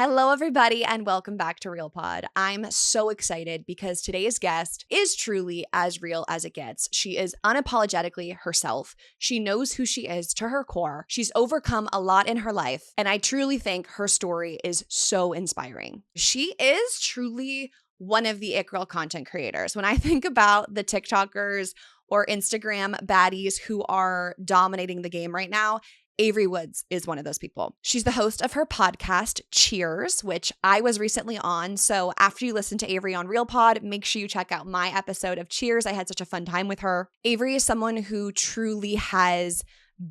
Hello, everybody, and welcome back to Real Pod. I'm so excited because today's guest is truly as real as it gets. She is unapologetically herself. She knows who she is to her core. She's overcome a lot in her life, and I truly think her story is so inspiring. She is truly one of the It Girl content creators. When I think about the TikTokers or Instagram baddies who are dominating the game right now, Avery Woods is one of those people. She's the host of her podcast, Cheers, which I was recently on. So after you listen to Avery on Real Pod, make sure you check out my episode of Cheers. I had such a fun time with her. Avery is someone who truly has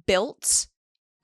built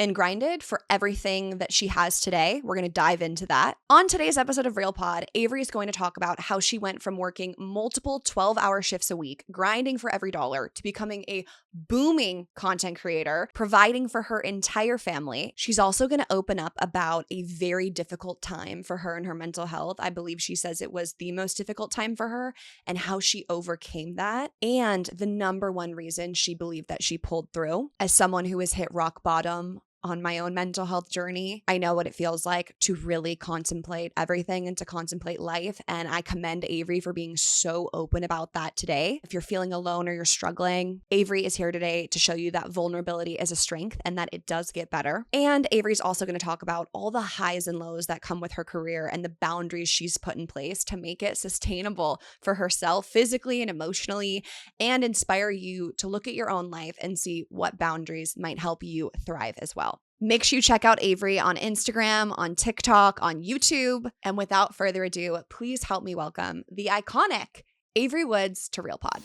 and grinded for everything that she has today. We're going to dive into that. On today's episode of Real Pod, Avery is going to talk about how she went from working multiple 12-hour shifts a week, grinding for every dollar, to becoming a booming content creator, providing for her entire family. She's also going to open up about a very difficult time for her and her mental health. I believe she says it was the most difficult time for her and how she overcame that, and the number one reason she believed that she pulled through. As someone who has hit rock bottom on my own mental health journey, I know what it feels like to really contemplate everything and to contemplate life. And I commend Avery for being so open about that today. If you're feeling alone or you're struggling, Avery is here today to show you that vulnerability is a strength and that it does get better. And Avery's also going to talk about all the highs and lows that come with her career and the boundaries she's put in place to make it sustainable for herself physically and emotionally, and inspire you to look at your own life and see what boundaries might help you thrive as well. Make sure you check out Avery on Instagram, on TikTok, on YouTube. And without further ado, please help me welcome the iconic Avery Woods to Real Pod.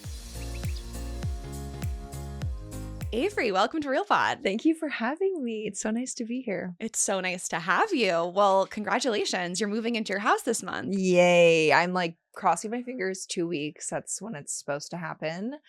Avery, welcome to Real Pod. Thank you for having me. It's so nice to be here. It's so nice to have you. Well, congratulations. You're moving into your house this month. Yay. I'm like crossing my fingers 2 weeks. That's when it's supposed to happen.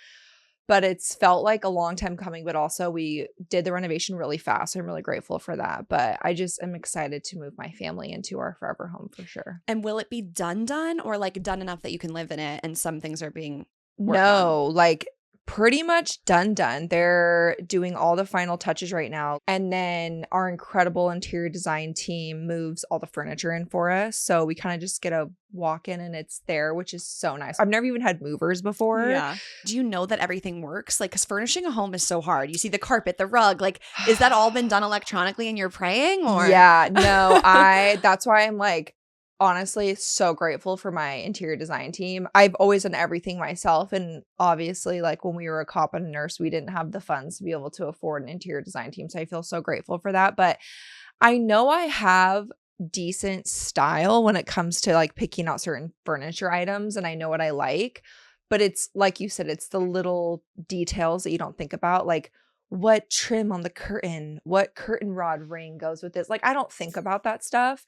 But it's felt like a long time coming, but also we did the renovation really fast. I'm really grateful for that. But I just am excited to move my family into our forever home for sure. And will it be done or like done enough that you can live in it and some things are being worked No, on? like pretty much done. They're doing all the final touches right now. And then our incredible interior design team moves all the furniture in for us. So we kind of just get a walk in and it's there, which is so nice. I've never even had movers before. Yeah. Do you know that everything works? Like, because furnishing a home is so hard. You see the carpet, the rug, like, is that all been done electronically and you're praying or? Yeah, no, that's why I'm like, honestly, so grateful for my interior design team. I've always done everything myself. And obviously, like when we were a cop and a nurse, we didn't have the funds to be able to afford an interior design team. So I feel so grateful for that. But I know I have decent style when it comes to like picking out certain furniture items, and I know what I like. But it's like you said, it's the little details that you don't think about, like what trim on the curtain, what curtain rod ring goes with this. Like, I don't think about that stuff.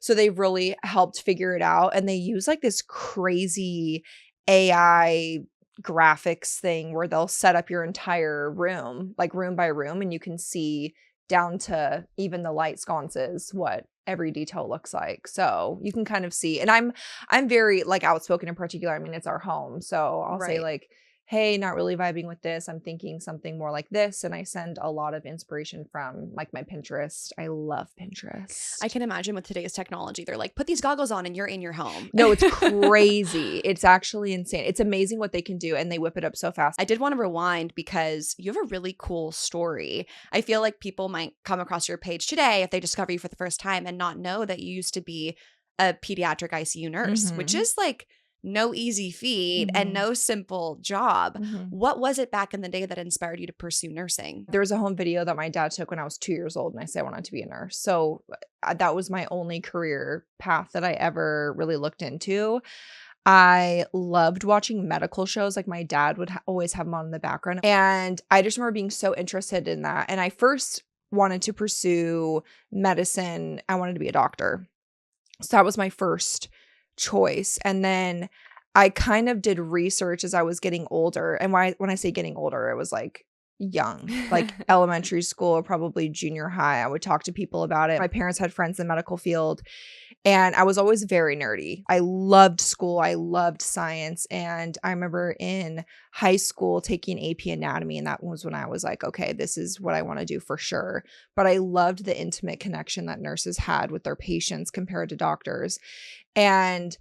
So they've really helped figure it out. And they use like this crazy AI graphics thing where they'll set up your entire room, like room by room, and you can see down to even the light sconces what every detail looks like. So you can kind of see. And I'm very like outspoken in particular. I mean, it's our home. So I'll say like, hey, not really vibing with this. I'm thinking something more like this. And I send a lot of inspiration from like my Pinterest. I love Pinterest. I can imagine with today's technology, they're like, put these goggles on and you're in your home. No, it's crazy. It's actually insane. It's amazing what they can do, and they whip it up so fast. I did want to rewind because you have a really cool story. I feel like people might come across your page today if they discover you for the first time and not know that you used to be a pediatric ICU nurse, which is like no easy feat and no simple job. What was it back in the day that inspired you to pursue nursing? There was a home video that my dad took when I was 2 years old, and I said I wanted to be a nurse. So that was my only career path that I ever really looked into. I loved watching medical shows. Like my dad would always have them on in the background. And I just remember being so interested in that. And I first wanted to pursue medicine. I wanted to be a doctor. So that was my first choice. And then I kind of did research as I was getting older. And when I say getting older, it was like young, like elementary school or probably junior high. I would talk to people about it. My parents had friends in the medical field. And I was always very nerdy. I loved school. I loved science. And I remember in high school taking AP anatomy. And that was when I was like, okay, this is what I want to do for sure. But I loved the intimate connection that nurses had with their patients compared to doctors. And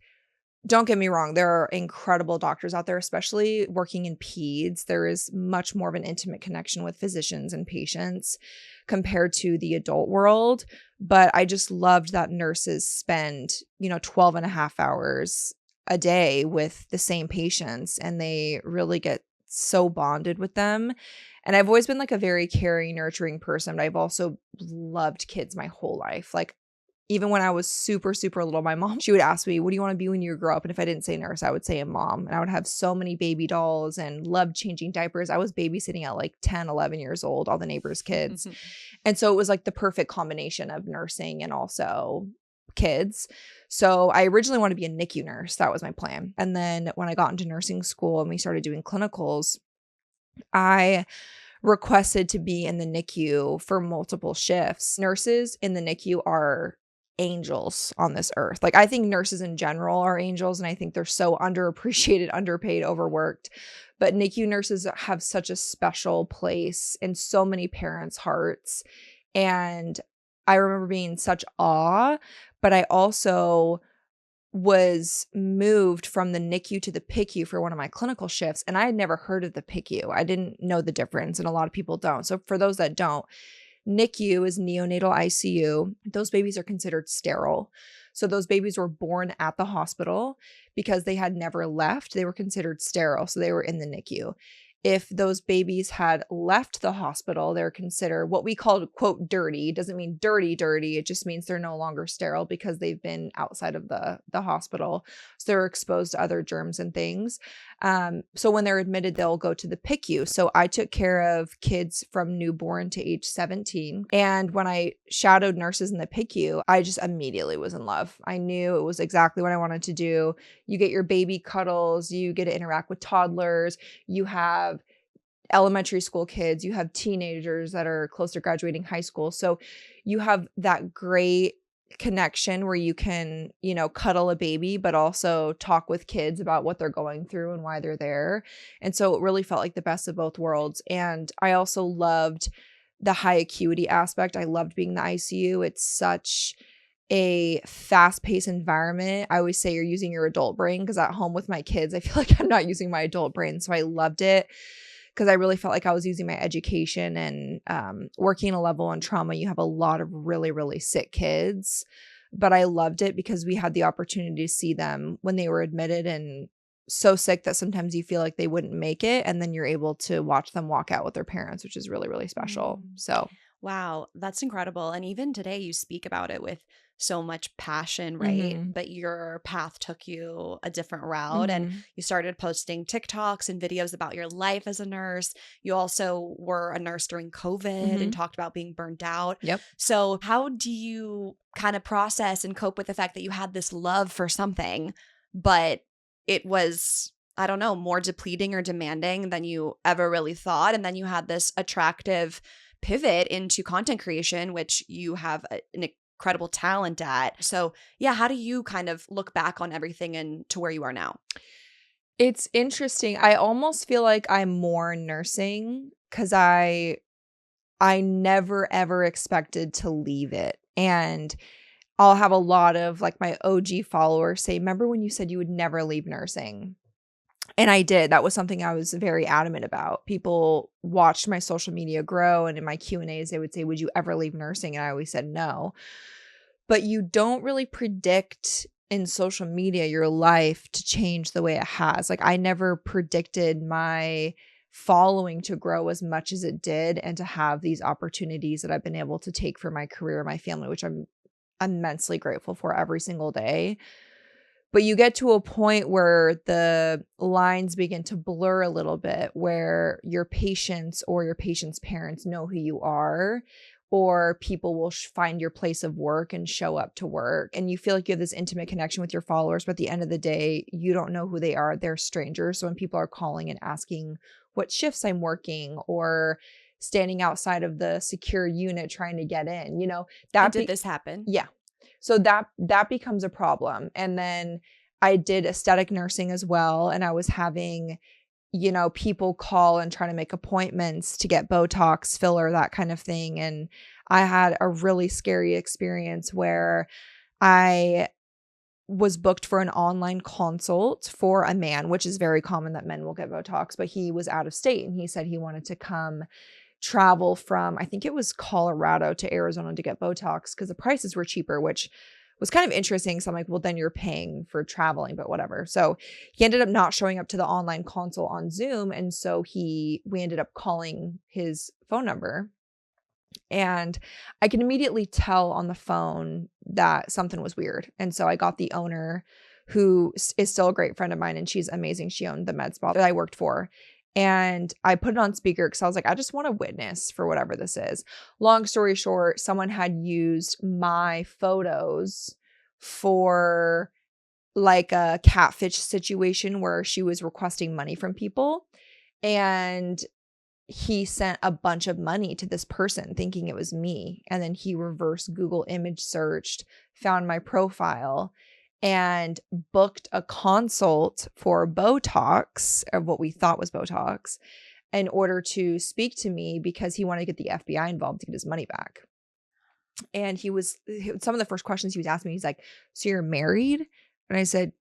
don't get me wrong, there are incredible doctors out there, especially working in peds. There is much more of an intimate connection with physicians and patients compared to the adult world. But I just loved that nurses spend, 12 and a half hours a day with the same patients, and they really get so bonded with them. And I've always been like a very caring, nurturing person, but I've also loved kids my whole life. Like, even when I was super, super little, my mom, she would ask me, what do you want to be when you grow up? And if I didn't say nurse, I would say a mom. And I would have so many baby dolls and loved changing diapers. I was babysitting at like 10, 11 years old, all the neighbors' kids. And so it was like the perfect combination of nursing and also kids. So I originally wanted to be a NICU nurse. That was my plan. And then when I got into nursing school and we started doing clinicals, I requested to be in the NICU for multiple shifts. Nurses in the NICU are angels on this earth. Like, I think nurses in general are angels, and I think they're so underappreciated, underpaid, overworked. But NICU nurses have such a special place in so many parents' hearts. And I remember being in such awe, but I also was moved from the NICU to the PICU for one of my clinical shifts, and I had never heard of the PICU. I didn't know the difference, and a lot of people don't. So for those that don't, NICU is neonatal ICU. Those babies are considered sterile. So those babies were born at the hospital because they had never left. They were considered sterile, so they were in the NICU. If those babies had left the hospital, they're considered what we call, quote, dirty. It doesn't mean dirty, dirty. It just means they're no longer sterile because they've been outside of the hospital. So they're exposed to other germs and things. So when they're admitted, they'll go to the PICU. So I took care of kids from newborn to age 17. And when I shadowed nurses in the PICU, I just immediately was in love. I knew it was exactly what I wanted to do. You get your baby cuddles, you get to interact with toddlers, you have elementary school kids, you have teenagers that are close to graduating high school. So you have that great connection where you can, cuddle a baby, but also talk with kids about what they're going through and why they're there. And so it really felt like the best of both worlds. And I also loved the high acuity aspect. I loved being in the ICU. It's such a fast-paced environment. I always say you're using your adult brain, because at home with my kids, I feel like I'm not using my adult brain. So I loved it because I really felt like I was using my education. And working a level in trauma, you have a lot of really, really sick kids. But I loved it because we had the opportunity to see them when they were admitted and so sick that sometimes you feel like they wouldn't make it. And then you're able to watch them walk out with their parents, which is really, really special. So wow, that's incredible. And even today you speak about it with so much passion, right? But your path took you a different route, and you started posting TikToks and videos about your life as a nurse. You also were a nurse during COVID and talked about being burnt out. Yep. So how do you kind of process and cope with the fact that you had this love for something, but it was, I don't know, more depleting or demanding than you ever really thought? And then you had this attractive pivot into content creation, which you have an incredible talent at. So yeah, how do you kind of look back on everything and to where you are now? It's interesting. I almost feel like I'm more nursing because I never ever expected to leave it. And I'll have a lot of like my OG followers say, remember when you said you would never leave nursing? And I did. That was something I was very adamant about. People watched my social media grow, and in my Q&As, they would say, would you ever leave nursing? And I always said no. But you don't really predict in social media your life to change the way it has. Like, I never predicted my following to grow as much as it did and to have these opportunities that I've been able to take for my career and my family, which I'm immensely grateful for every single day. But you get to a point where the lines begin to blur a little bit, where your patients or your patient's parents know who you are, or people will find your place of work and show up to work. And you feel like you have this intimate connection with your followers, but at the end of the day, you don't know who they are. They're strangers. So when people are calling and asking what shifts I'm working, or standing outside of the secure unit trying to get in, that did this happen? Yeah. So that becomes a problem. And then I did aesthetic nursing as well. And I was having, people call and try to make appointments to get Botox, filler, that kind of thing. And I had a really scary experience where I was booked for an online consult for a man, which is very common that men will get Botox, but he was out of state and he said he wanted to come travel from, I think it was Colorado to Arizona to get Botox because the prices were cheaper, which was kind of interesting. So I'm like, well, then you're paying for traveling, but whatever. So he ended up not showing up to the online consult on Zoom. And so we ended up calling his phone number. And I can immediately tell on the phone that something was weird. And so I got the owner, who is still a great friend of mine, and she's amazing. She owned the med spa that I worked for. And I put it on speaker because I was like, I just want to witness for whatever this is. Long story short, someone had used my photos for like a catfish situation where she was requesting money from people. And he sent a bunch of money to this person thinking it was me. And then he reverse Google image searched, found my profile, and booked a consult for Botox, or what we thought was Botox, in order to speak to me because he wanted to get the FBI involved to get his money back. And some of the first questions he was asking me, he's like, so you're married? And I said,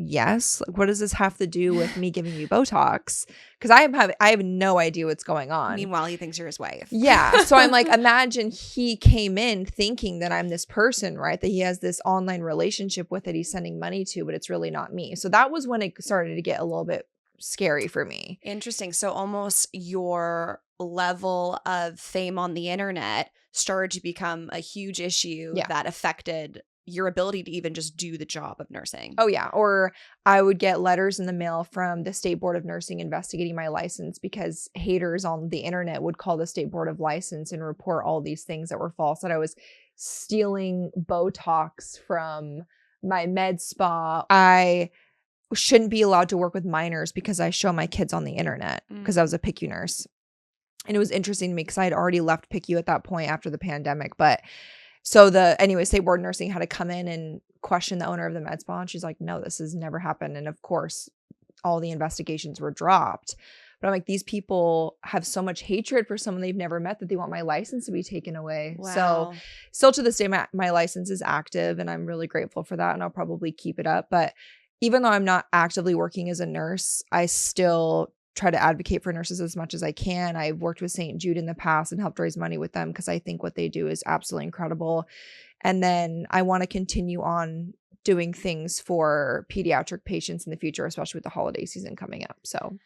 yes. Like, what does this have to do with me giving you Botox? Because I have no idea what's going on. Meanwhile, he thinks you're his wife. Yeah. So I'm like, imagine he came in thinking that I'm this person, right? That he has this online relationship with that he's sending money to, but it's really not me. So that was when it started to get a little bit scary for me. Interesting. So almost your level of fame on the internet started to become a huge issue that affected your ability to even just do the job of nursing. Oh, yeah. Or I would get letters in the mail from the State Board of Nursing investigating my license because haters on the internet would call the State Board of License and report all these things that were false, that I was stealing Botox from my med spa. I shouldn't be allowed to work with minors because I show my kids on the internet because I was a PICU nurse. And it was interesting to me because I had already left PICU at that point after the pandemic, but so State Board of Nursing had to come in and question the owner of the med spa. And she's like, no, this has never happened. And of course, all the investigations were dropped. But I'm like, these people have so much hatred for someone they've never met that they want my license to be taken away. Wow. So still to this day, my license is active and I'm really grateful for that. And I'll probably keep it up. But even though I'm not actively working as a nurse, I still try to advocate for nurses as much as I can. I've worked with St. Jude in the past and helped raise money with them because I think what they do is absolutely incredible. And then I want to continue on doing things for pediatric patients in the future, especially with the holiday season coming up. So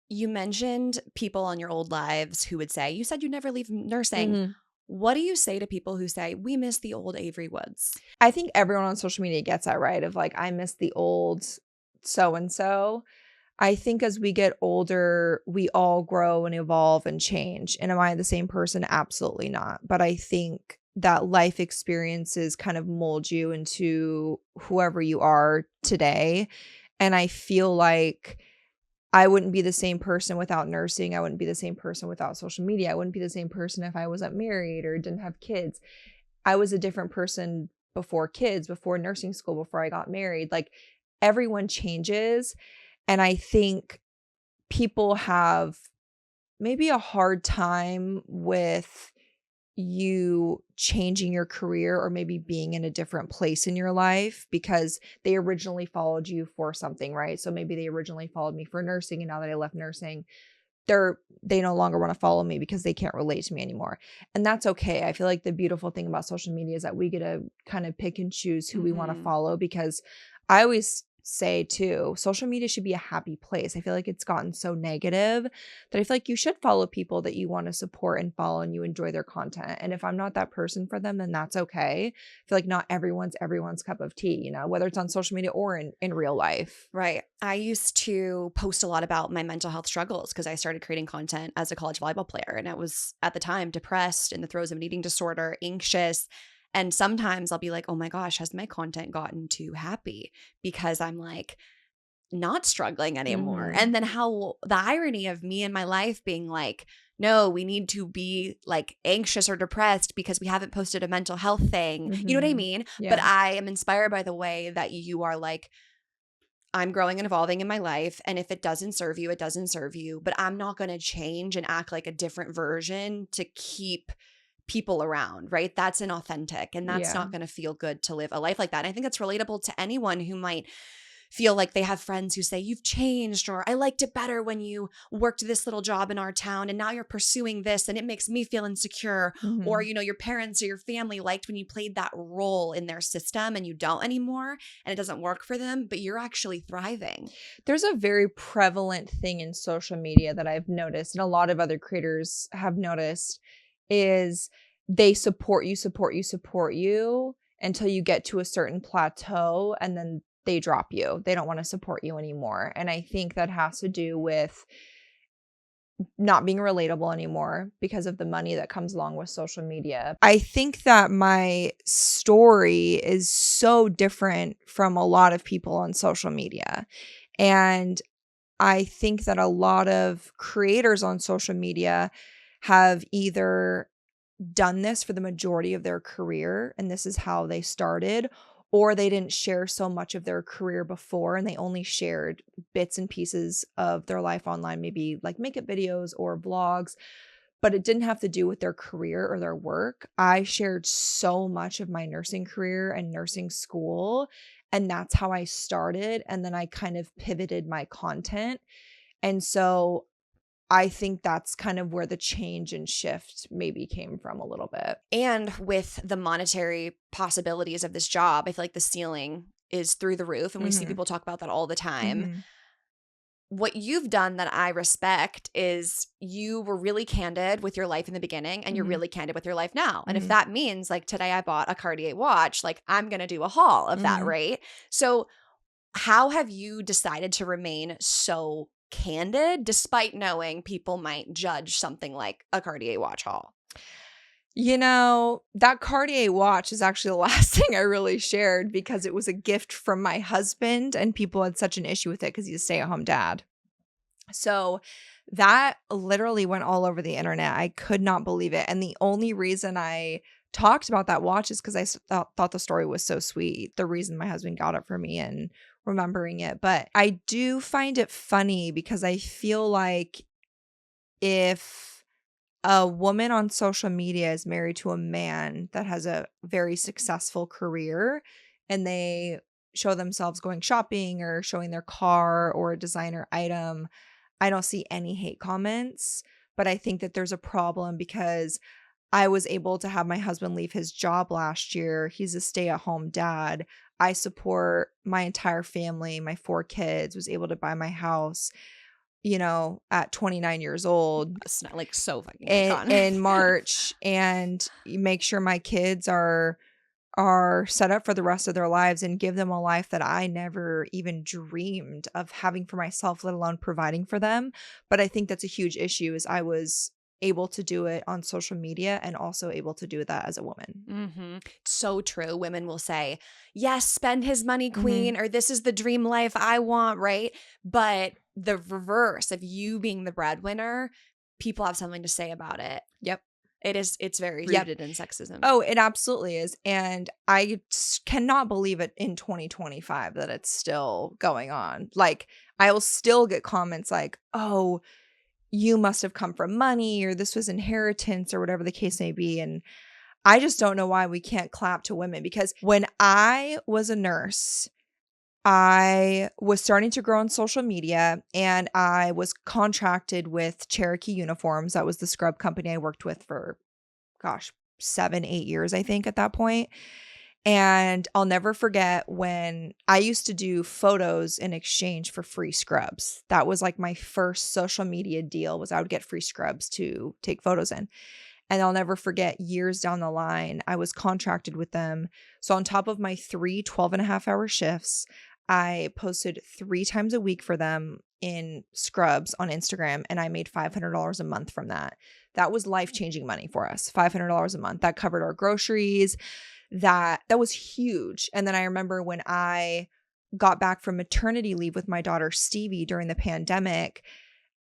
you mentioned people on your old lives who would say, you said you'd never leave nursing. What do you say to people who say, we miss the old Avery Woods? I think everyone on social media gets that, right? Of like, I miss the old so-and-so. I think as we get older, we all grow and evolve and change. And am I the same person? Absolutely not. But I think that life experiences kind of mold you into whoever you are today. And I feel like I wouldn't be the same person without nursing. I wouldn't be the same person without social media. I wouldn't be the same person if I wasn't married or didn't have kids. I was a different person before kids, before nursing school, before I got married. Like, everyone changes. And I think people have maybe a hard time with you changing your career or maybe being in a different place in your life because they originally followed you for something, right? So maybe they originally followed me for nursing, and now that I left nursing, they no longer want to follow me because they can't relate to me anymore. And that's okay. I feel like the beautiful thing about social media is that we get to kind of pick and choose who we want to follow, because I always say too, social media should be a happy place. I feel like it's gotten so negative that I feel like you should follow people that you want to support and follow and you enjoy their content. And if I'm not that person for them, then that's okay. I feel like not everyone's cup of tea, whether it's on social media or in real life. Right. I used to post a lot about my mental health struggles because I started creating content as a college volleyball player. And I was at the time depressed, in the throes of an eating disorder, anxious. And sometimes I'll be like, oh my gosh, has my content gotten too happy? Because I'm like, not struggling anymore. Mhm. And then how the irony of me and my life being like, no, we need to be like anxious or depressed because we haven't posted a mental health thing. You know what I Mhm. mean? But Yeah. I am inspired by the way that you are like, I'm growing and evolving in my life. And if it doesn't serve you, it doesn't serve you. But I'm not going to change and act like a different version to keep people around, right? That's inauthentic and that's Yeah. not going to feel good to live a life like that. And I think that's relatable to anyone who might feel like they have friends who say, you've changed, or I liked it better when you worked this little job in our town and now you're pursuing this and it makes me feel insecure. Or, Mhm. you know, your parents or your family liked when you played that role in their system and you don't anymore and it doesn't work for them, but you're actually thriving. There's a very prevalent thing in social media that I've noticed, and a lot of other creators have noticed, is they support you until you get to a certain plateau, and then they drop you. They don't want to support you anymore. And I think that has to do with not being relatable anymore because of the money that comes along with social media. I think that my story is so different from a lot of people on social media. And I think that a lot of creators on social media have either done this for the majority of their career and this is how they started, or they didn't share so much of their career before and they only shared bits and pieces of their life online, maybe like makeup videos or vlogs, but it didn't have to do with their career or their work. I shared so much of my nursing career and nursing school, and that's how I started. And then I kind of pivoted my content. And so I think that's kind of where the change and shift maybe came from a little bit. And with the monetary possibilities of this job, I feel like the ceiling is through the roof. And we see Mhm. people talk about that all the time. Mhm. What you've done that I respect is you were really candid with your life in the beginning and you're Mhm. really candid with your life now. And if Mhm. that means like today I bought a Cartier watch, like I'm going to do a haul of that, Mhm. right? So how have you decided to remain so candid despite knowing people might judge something like a Cartier watch haul? You know, that Cartier watch is actually the last thing I really shared because it was a gift from my husband and people had such an issue with it because he's a stay-at-home dad. So that literally went all over the internet. I could not believe it. And the only reason I talked about that watch is because thought the story was so sweet. The reason my husband got it for me and remembering it. But I do find it funny because I feel like if a woman on social media is married to a man that has a very successful career and they show themselves going shopping or showing their car or a designer item, I don't see any hate comments, but I think that there's a problem because I was able to have my husband leave his job last year. He's a stay-at-home dad. I support my entire family, my 4 kids, was able to buy my house, at 29 years old It's not like so fucking in iconic. March, and make sure my kids are set up for the rest of their lives and give them a life that I never even dreamed of having for myself, let alone providing for them. But I think that's a huge issue is I was able to do it on social media and also able to do that as a woman. Mm-hmm. So true. Women will say, yes, spend his money, Mhm. queen, or this is the dream life I want, right? But the reverse of you being the breadwinner, people have something to say about it. Yep. It's very Yep. rooted in sexism. Oh, it absolutely is. And I cannot believe it in 2025 that it's still going on. Like, I will still get comments like, oh, you must have come from money or this was inheritance or whatever the case may be. And I just don't know why we can't clap to women because when I was a nurse, I was starting to grow on social media and I was contracted with Cherokee Uniforms. That was the scrub company I worked with for, gosh, 7, 8 years, I think, at that point. And I'll never forget when I used to do photos in exchange for free scrubs. That was like my first social media deal was I would get free scrubs to take photos in. And I'll never forget years down the line, I was contracted with them. So on top of my 3 12-and-a-half-hour shifts, I posted 3 times a week for them in scrubs on Instagram, and I made $500 a month from that. That was life-changing money for us, $500 a month. That covered our groceries. That was huge. And then I remember when I got back from maternity leave with my daughter Stevie during the pandemic,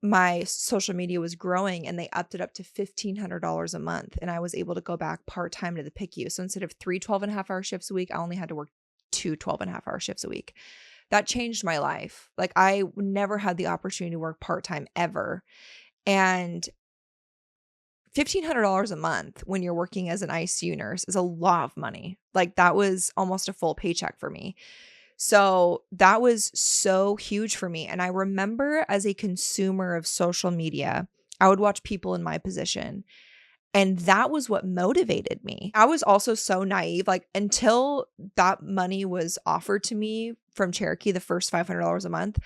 my social media was growing and they upped it up to $1,500 a month. And I was able to go back part-time to the PICU. So instead of 3 12.5-hour shifts a week, I only had to work 2 12.5-hour shifts a week. That changed my life. Like, I never had the opportunity to work part-time ever. And $1,500 a month when you're working as an ICU nurse is a lot of money. Like, that was almost a full paycheck for me. So that was so huge for me. And I remember, as a consumer of social media, I would watch people in my position. And that was what motivated me. I was also so naive. Like, until that money was offered to me from Cherokee, the first $500 a month,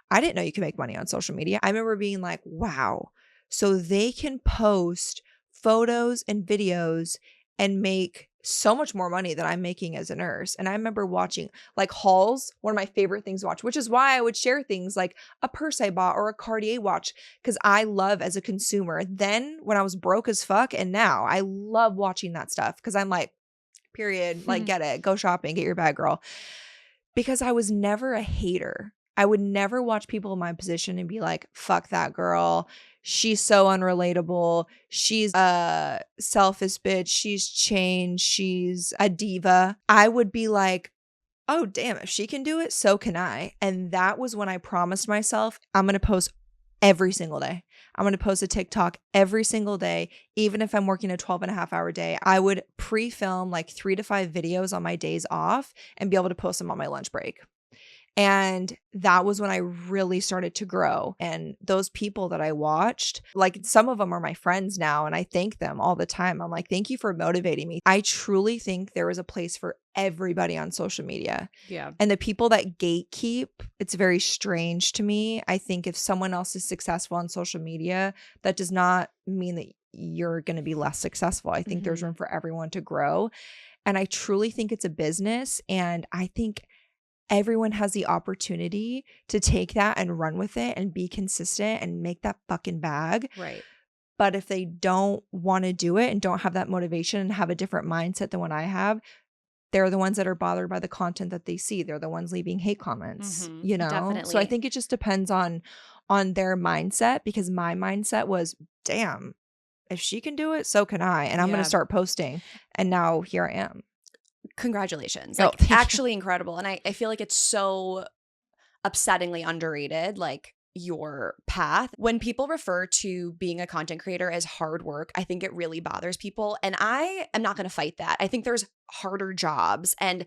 I didn't know you could make money on social media. I remember being like, wow, so they can post photos and videos and make so much more money than I'm making as a nurse. And I remember watching like hauls, one of my favorite things to watch, which is why I would share things like a purse I bought or a Cartier watch, because I love, as a consumer, then when I was broke as fuck, and now I love watching that stuff because I'm like, period, like, get it, go shopping, get your bag, girl. Because I was never a hater. I would never watch people in my position and be like, fuck that girl. She's so unrelatable. She's a selfish bitch. She's changed. She's a diva. I would be like, oh, damn, if she can do it, so can I. And that was when I promised myself, I'm going to post every single day. I'm going to post a TikTok every single day. Even if I'm working a 12.5-hour day, I would pre-film like 3 to 5 videos on my days off and be able to post them on my lunch break. And that was when I really started to grow. And those people that I watched, like, some of them are my friends now, and I thank them all the time. I'm like, thank you for motivating me. I truly think there is a place for everybody on social media. Yeah. And the people that gatekeep, it's very strange to me. I think if someone else is successful on social media, that does not mean that you're going to be less successful. I think there's room for everyone to grow. And I truly think it's a business. And I think everyone has the opportunity to take that and run with it and be consistent and make that fucking bag. Right. But if they don't want to do it and don't have that motivation and have a different mindset than what I have, they're the ones that are bothered by the content that they see. They're the ones leaving hate comments, you know? Definitely. So I think it just depends on their mindset, because my mindset was, damn, if she can do it, so can I. And I'm going to start posting. And now here I am. Congratulations. Oh, Like, actually incredible. And I feel like it's so upsettingly underrated, like, your path. When people refer to being a content creator as hard work, I think it really bothers people. And I am not going to fight that. I think there's harder jobs, and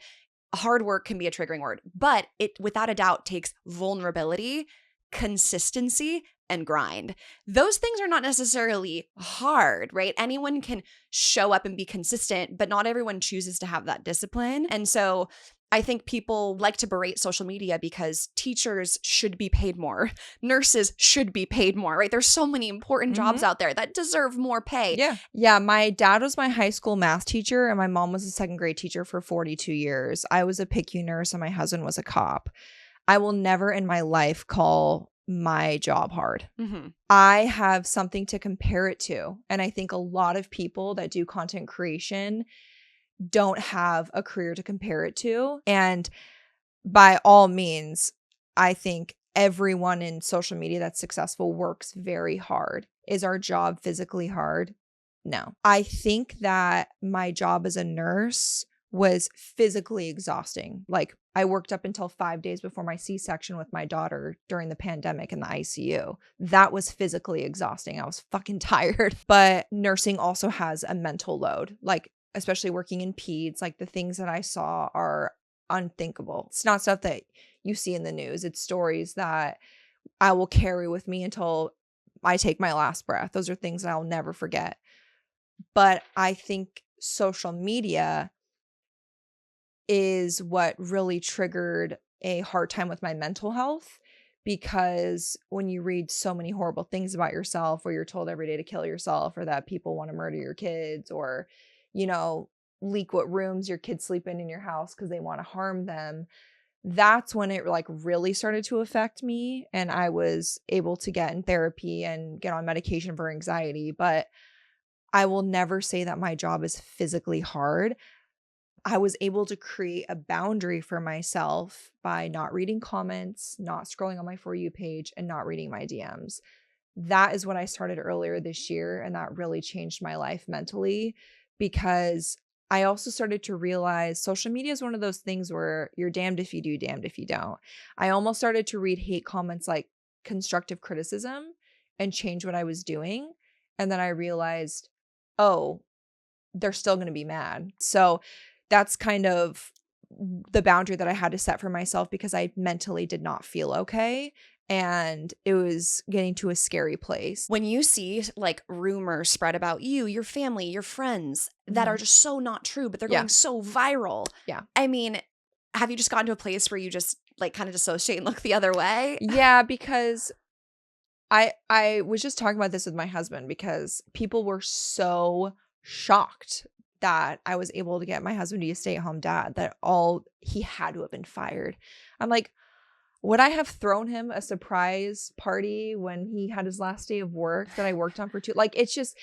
hard work can be a triggering word, but it without a doubt takes vulnerability, consistency, and grind. Those things are not necessarily hard, right? Anyone can show up and be consistent, but not everyone chooses to have that discipline. And so I think people like to berate social media because teachers should be paid more. Nurses should be paid more, right? There's so many important jobs out there that deserve more pay. Yeah. Yeah. My dad was my high school math teacher, and my mom was a second grade teacher for 42 years. I was a PICU nurse, and my husband was a cop. I will never in my life call my job hard. I have something to compare it to. And I think a lot of people that do content creation don't have a career to compare it to. And by all means, I think everyone in social media that's successful works very hard. Is our job physically hard? No. I think that my job as a nurse was physically exhausting. Like, I worked up until 5 days before my C-section with my daughter during the pandemic in the ICU. That was physically exhausting. I was fucking tired. But nursing also has a mental load, like, especially working in peds. Like, the things that I saw are unthinkable. It's not stuff that you see in the news. It's stories that I will carry with me until I take my last breath. Those are things that I'll never forget. But I think social media is what really triggered a hard time with my mental health, because when you read so many horrible things about yourself, or you're told every day to kill yourself, or that people want to murder your kids, or, you know, leak what rooms your kids sleep in your house because they want to harm them, that's when it like really started to affect me. And I was able to get in therapy and get on medication for anxiety. But I will never say that my job is physically hard. I was able to create a boundary for myself by not reading comments, not scrolling on my For You page, and not reading my DMs. That is what I started earlier this year, and that really changed my life mentally, because I also started to realize social media is one of those things where you're damned if you do, damned if you don't. I almost started to read hate comments like constructive criticism and change what I was doing. And then I realized, oh, they're still going to be mad. So that's kind of the boundary that I had to set for myself, because I mentally did not feel okay. And it was getting to a scary place. When you see like rumors spread about you, your family, your friends that are just so not true, but they're going so viral. Yeah. I mean, have you just gotten to a place where you just like kind of dissociate and look the other way? Yeah, because I was just talking about this with my husband, because people were so shocked that I was able to get my husband to be a stay-at-home dad, that he had to have been fired. I'm like, would I have thrown him a surprise party when he had his last day of work that I worked on for like, it's just,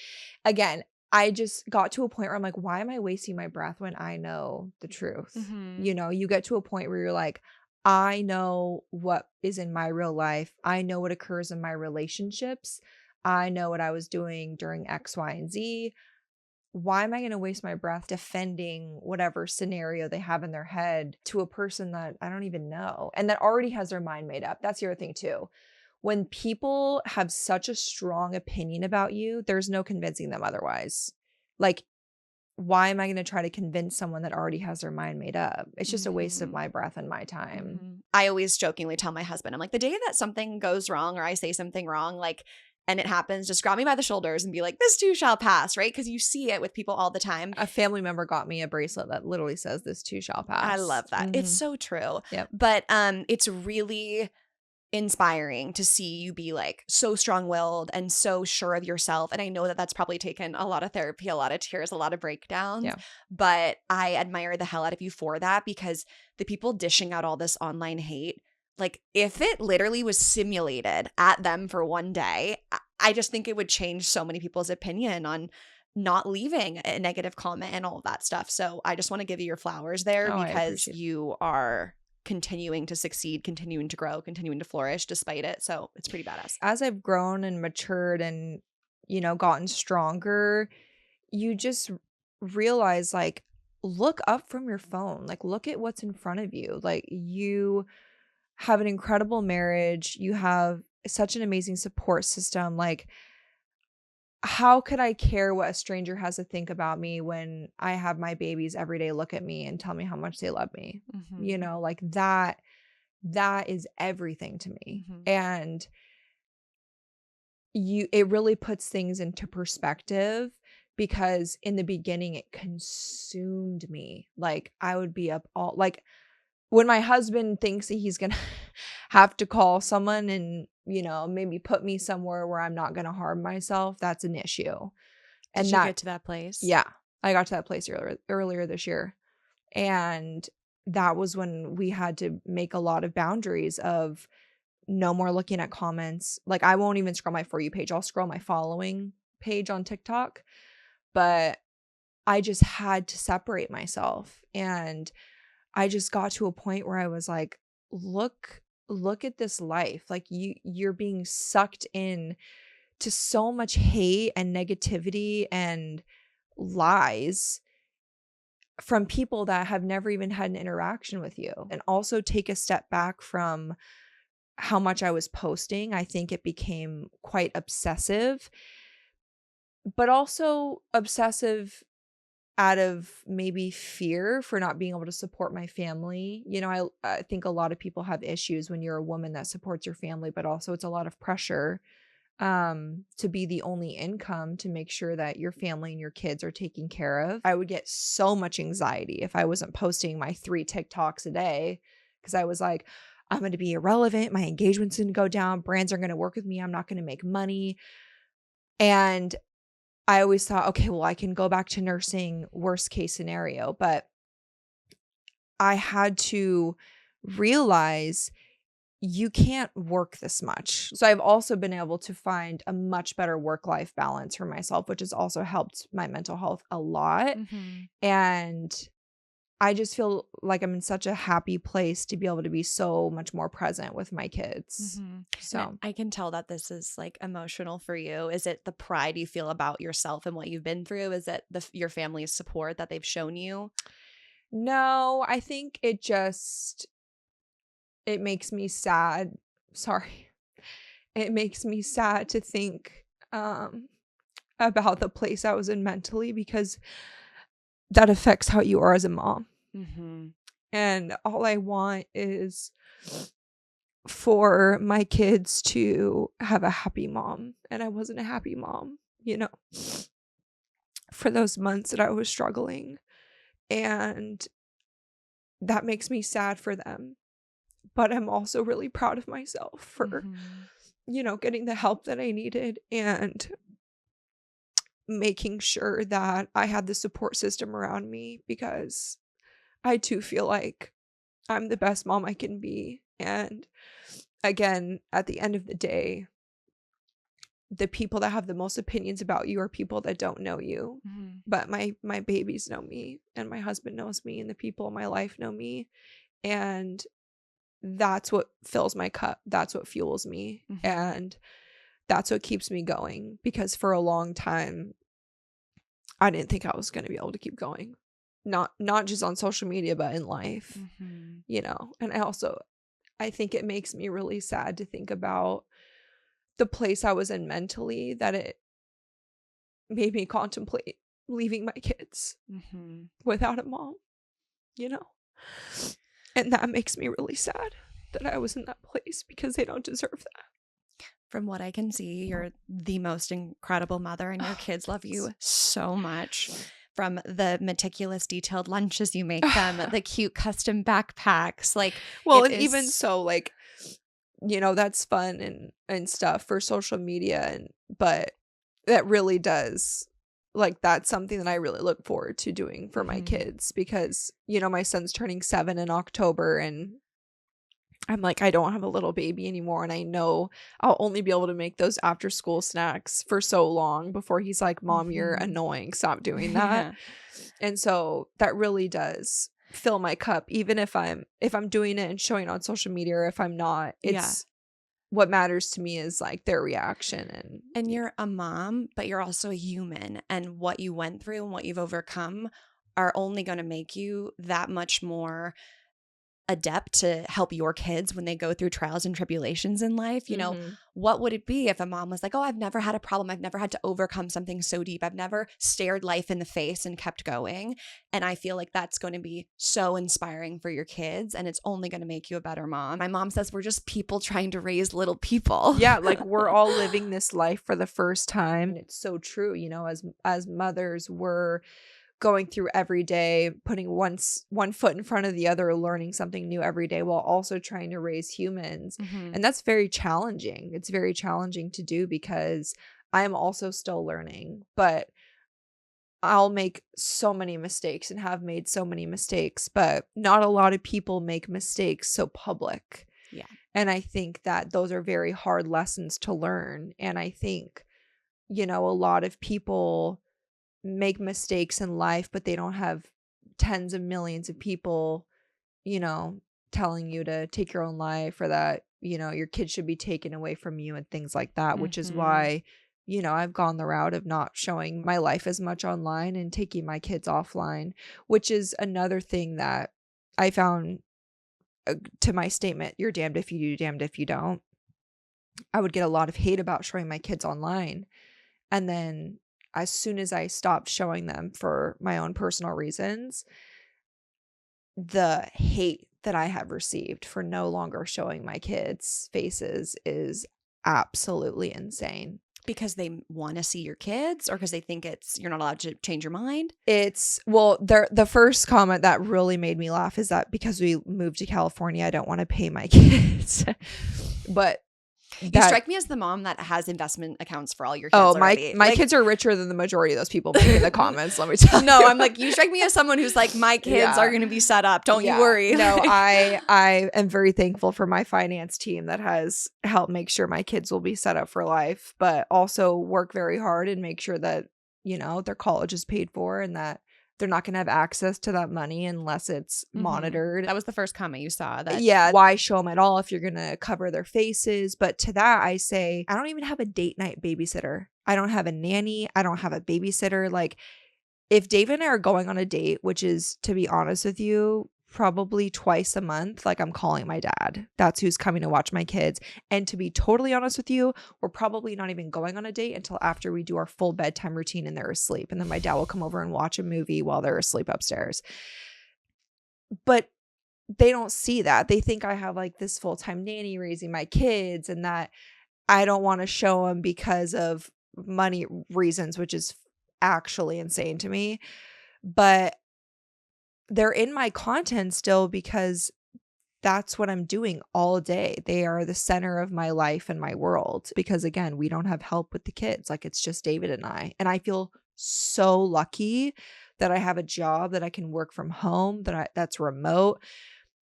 again, I just got to a point where I'm like, why am I wasting my breath when I know the truth? You know, you get to a point where you're like, I know what is in my real life. I know what occurs in my relationships. I know what I was doing during X, Y, and Z. Why am I going to waste my breath defending whatever scenario they have in their head to a person that I don't even know and that already has their mind made up? That's the other thing too. When people have such a strong opinion about you, there's no convincing them otherwise. Like, why am I going to try to convince someone that already has their mind made up? It's just a waste of my breath and my time. I always jokingly tell my husband, I'm like, the day that something goes wrong or I say something wrong, like, and it happens, just grab me by the shoulders and be like, this too shall pass, right? Because you see it with people all the time. A family member got me a bracelet that literally says this too shall pass. I love that. It's so true. Yep. But it's really inspiring to see you be like so strong-willed and so sure of yourself. And I know that that's probably taken a lot of therapy, a lot of tears, a lot of breakdowns. Yeah. But I admire the hell out of you for that, because the people dishing out all this online hate, like if it literally was simulated at them for one day, I just think it would change so many people's opinion on not leaving a negative comment and all of that stuff. So I just want to give you your flowers there, because you are continuing to succeed, continuing to grow, continuing to flourish despite it. So it's pretty badass. As I've grown and matured and, you know, gotten stronger, you just realize, like, look up from your phone. Like, look at what's in front of you. Like, you have an incredible marriage. You have such an amazing support system. Like, how could I care what a stranger has to think about me when I have my babies every day look at me and tell me how much they love me? You know, like that is everything to me. And it really puts things into perspective, because in the beginning it consumed me. Like, I would be up all, like, when my husband thinks that he's going to have to call someone and, you know, maybe put me somewhere where I'm not going to harm myself, that's an issue. And Did you get to that place? Yeah, I got to that place earlier this year. And that was when we had to make a lot of boundaries of no more looking at comments. Like, I won't even scroll my For You page. I'll scroll my following page on TikTok. But I just had to separate myself. And I just got to a point where I was like, look at this life. Like, you're being sucked in to so much hate and negativity and lies from people that have never even had an interaction with you. And also take a step back from how much I was posting. I think it became quite obsessive, but also obsessive out of maybe fear for not being able to support my family. You know, I think a lot of people have issues when you're a woman that supports your family, but also it's a lot of pressure to be the only income to make sure that your family and your kids are taken care of. I would get so much anxiety if I wasn't posting my 3 TikToks a day, because I was like, I'm going to be irrelevant. My engagement's going to go down. Brands are going to work with me. I'm not going to make money. And I always thought, okay, well, I can go back to nursing, worst case scenario. But I had to realize you can't work this much. So I've also been able to find a much better work-life balance for myself, which has also helped my mental health a lot. And I just feel like I'm in such a happy place to be able to be so much more present with my kids. So And I can tell that this is like emotional for you. Is it the pride you feel about yourself and what you've been through? Is it your family's support that they've shown you? no, I think it makes me sad. Sorry. It makes me sad to think about the place I was in mentally, because that affects how you are as a mom. And all I want is for my kids to have a happy mom. And I wasn't a happy mom, for those months that I was struggling. And that makes me sad for them. But I'm also really proud of myself for, getting the help that I needed and making sure that I had the support system around me, because I too feel like I'm the best mom I can be. And again, at the end of the day, the people that have the most opinions about you are people that don't know you. But my babies know me, and my husband knows me, and the people in my life know me. And that's what fills my cup. That's what fuels me. And that's what keeps me going, because for a long time, I didn't think I was going to be able to keep going. Not just on social media, but in life, And I think it makes me really sad to think about the place I was in mentally, that it made me contemplate leaving my kids without a mom, And that makes me really sad that I was in that place, because they don't deserve that. From what I can see, you're the most incredible mother, and your kids love you so much. From the meticulous, detailed lunches you make them, the cute custom backpacks, Even so, that's fun and stuff for social media, but that really does, that's something that I really look forward to doing for my kids, because my son's turning 7 in October, and I'm like, I don't have a little baby anymore, and I know I'll only be able to make those after school snacks for so long before he's like, Mom, you're annoying, stop doing that. And so that really does fill my cup, even if I'm doing it and showing on social media, or if I'm not. It's what matters to me is their reaction. And you're a mom, but you're also a human, and what you went through and what you've overcome are only going to make you that much more adept to help your kids when they go through trials and tribulations in life. What would it be if a mom was like, oh, I've never had a problem, I've never had to overcome something so deep, I've never stared life in the face and kept going. And I feel like that's going to be so inspiring for your kids, and it's only going to make you a better mom. My mom says we're just people trying to raise little people. Yeah, we're all living this life for the first time. And it's so true, as mothers, we're going through every day, putting one foot in front of the other, learning something new every day, while also trying to raise humans. And that's very challenging. It's very challenging to do, because I'm also still learning, but I'll make so many mistakes and have made so many mistakes, but not a lot of people make mistakes so public. Yeah. And I think that those are very hard lessons to learn. And I think, a lot of people make mistakes in life, but they don't have tens of millions of people, telling you to take your own life, or that, your kids should be taken away from you and things like that, which is why, I've gone the route of not showing my life as much online and taking my kids offline, which is another thing that I found to my statement, you're damned if you do, damned if you don't. I would get a lot of hate about showing my kids online. And then as soon as I stopped showing them for my own personal reasons, the hate that I have received for no longer showing my kids' faces is absolutely insane. Because they want to see your kids, or because they think you're not allowed to change your mind? The first comment that really made me laugh is that because we moved to California, I don't want to pay my kids. But you strike me as the mom that has investment accounts for all your kids. My kids are richer than the majority of those people making the comments, let me tell you. No, I'm like, you strike me as someone who's like, my kids are going to be set up. Don't you worry. No, I am very thankful for my finance team that has helped make sure my kids will be set up for life, but also work very hard and make sure that, their college is paid for, and that they're not going to have access to that money unless it's monitored. That was the first comment you saw. That Yeah, why show them at all if you're going to cover their faces? But to that, I say, I don't even have a date night babysitter. I don't have a nanny. I don't have a babysitter. Like, if David and I are going on a date, which is, to be honest with you, probably twice a month, like, I'm calling my dad. That's who's coming to watch my kids. And to be totally honest with you, we're probably not even going on a date until after we do our full bedtime routine and they're asleep. And then my dad will come over and watch a movie while they're asleep upstairs. But they don't see that. They think I have like this full-time nanny raising my kids, and that I don't want to show them because of money reasons, which is actually insane to me. But they're in my content still because that's what I'm doing all day. They are the center of my life and my world, because again, we don't have help with the kids. Like, it's just David and I feel so lucky that I have a job that I can work from home, that's remote.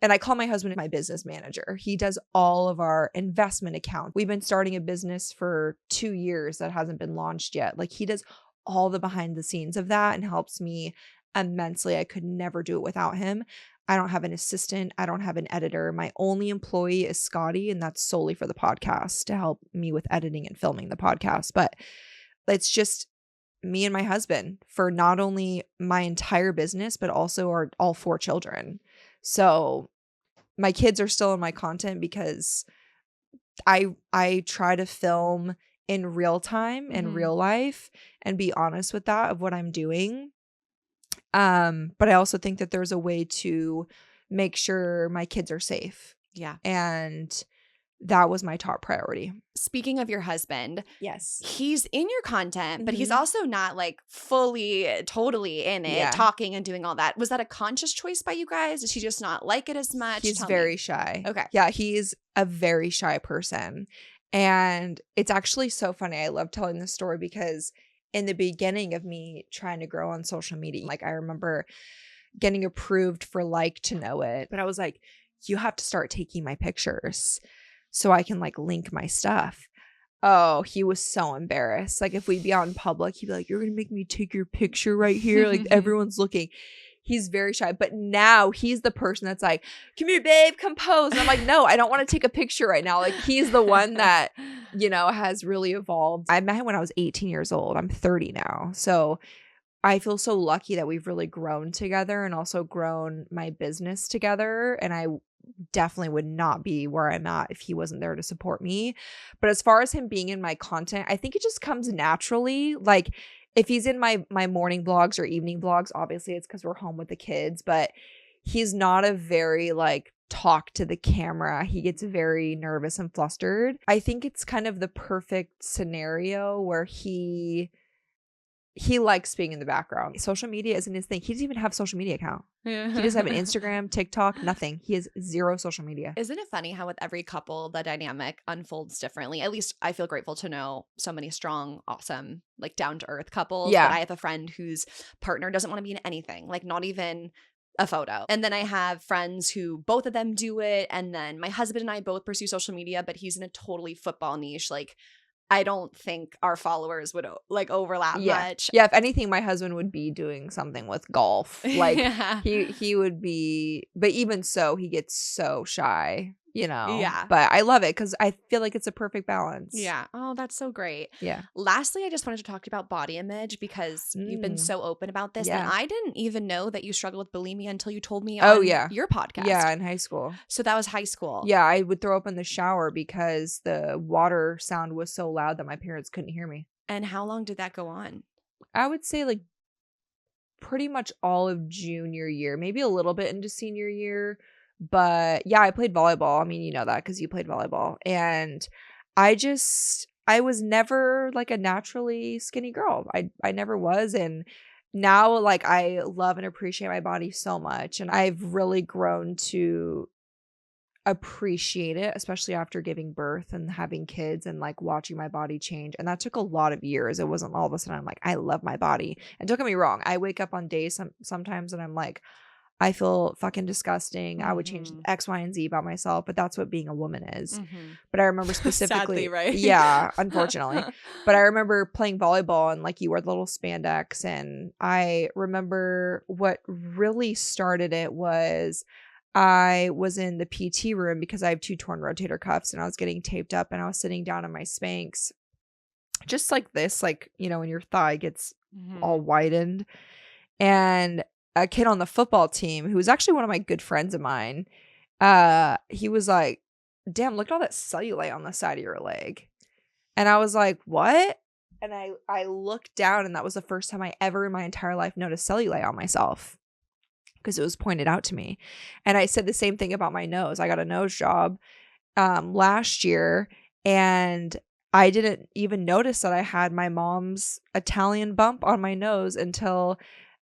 And I call my husband my business manager. He does all of our investment accounts. We've been starting a business for 2 years that hasn't been launched yet. Like, he does all the behind the scenes of that and helps me immensely. I could never do it without him. I don't have an assistant. I don't have an editor. My only employee is Scotty, and that's solely for the podcast to help me with editing and filming the podcast. But it's just me and my husband for not only my entire business, but also our all 4 children. So my kids are still in my content because I try to film in real time in real life and be honest with that of what I'm doing. But I also think that there's a way to make sure my kids are safe. Yeah. And that was my top priority. Speaking of your husband, yes, he's in your content, but he's also not like fully, totally in it, talking and doing all that. Was that a conscious choice by you guys? Did he just not like it as much? He's very shy. Okay. Yeah, he's a very shy person. And it's actually so funny. I love telling this story because in the beginning of me trying to grow on social media, like, I remember getting approved for Like to Know It, but I was like, you have to start taking my pictures so I can like link my stuff. Oh, he was so embarrassed. Like, if we'd be out in public, he'd be like, you're going to make me take your picture right here? Like, everyone's looking. He's very shy. But now he's the person that's like, come here, babe, come pose. And I'm like, no, I don't want to take a picture right now. Like, he's the one that, you know, has really evolved. I met him when I was 18 years old. I'm 30 now. So I feel so lucky that we've really grown together and also grown my business together. And I definitely would not be where I'm at if he wasn't there to support me. But as far as him being in my content, I think it just comes naturally. Like, if he's in my morning vlogs or evening vlogs, obviously it's because we're home with the kids, but he's not a very like talk to the camera. He gets very nervous and flustered. I think it's kind of the perfect scenario where he likes being in the background. Social media isn't his thing. He doesn't even have a social media account. He doesn't have an Instagram, TikTok, nothing. He has 0 social media. Isn't it funny how with every couple, the dynamic unfolds differently? At least I feel grateful to know so many strong, awesome, like down-to-earth couples. Yeah. But I have a friend whose partner doesn't want to be in anything, like not even a photo. And then I have friends who both of them do it. And then my husband and I both pursue social media, but he's in a totally football niche. Like, I don't think our followers would like overlap much. Yeah, if anything, my husband would be doing something with golf. Like, he would be, but even so, he gets so shy, you know? Yeah. But I love it because I feel like it's a perfect balance. Yeah. Oh, that's so great. Yeah. Lastly, I just wanted to talk about body image because you've been so open about this. Yeah. And I didn't even know that you struggle with bulimia until you told me on your podcast. Yeah, in high school. So that was high school. Yeah, I would throw up in the shower because the water sound was so loud that my parents couldn't hear me. And how long did that go on? I would say like pretty much all of junior year, maybe a little bit into senior year. But yeah, I played volleyball. I mean, you know that because you played volleyball. And I was never like a naturally skinny girl. I never was. And now like I love and appreciate my body so much. And I've really grown to appreciate it, especially after giving birth and having kids and like watching my body change. And that took a lot of years. It wasn't all of a sudden I'm like, I love my body. And don't get me wrong, I wake up on days sometimes and I'm like, I feel fucking disgusting. I would change Mhm. X, Y, and Z about myself, but that's what being a woman is. Mhm. But I remember Sadly, specifically, right? yeah, unfortunately. But I remember playing volleyball and like you wore the little spandex. And I remember what really started it was I was in the PT room because I have 2 torn rotator cuffs and I was getting taped up and I was sitting down in my Spanx, just like this, like, you know, when your thigh gets all Mhm. widened. And a kid on the football team who was actually one of my good friends of mine, he was like, "Damn, look at all that cellulite on the side of your leg." And I was like, "What?" And I looked down and that was the first time I ever in my entire life noticed cellulite on myself because it was pointed out to me. And I said the same thing about my nose. I got a nose job last year and I didn't even notice that I had my mom's Italian bump on my nose until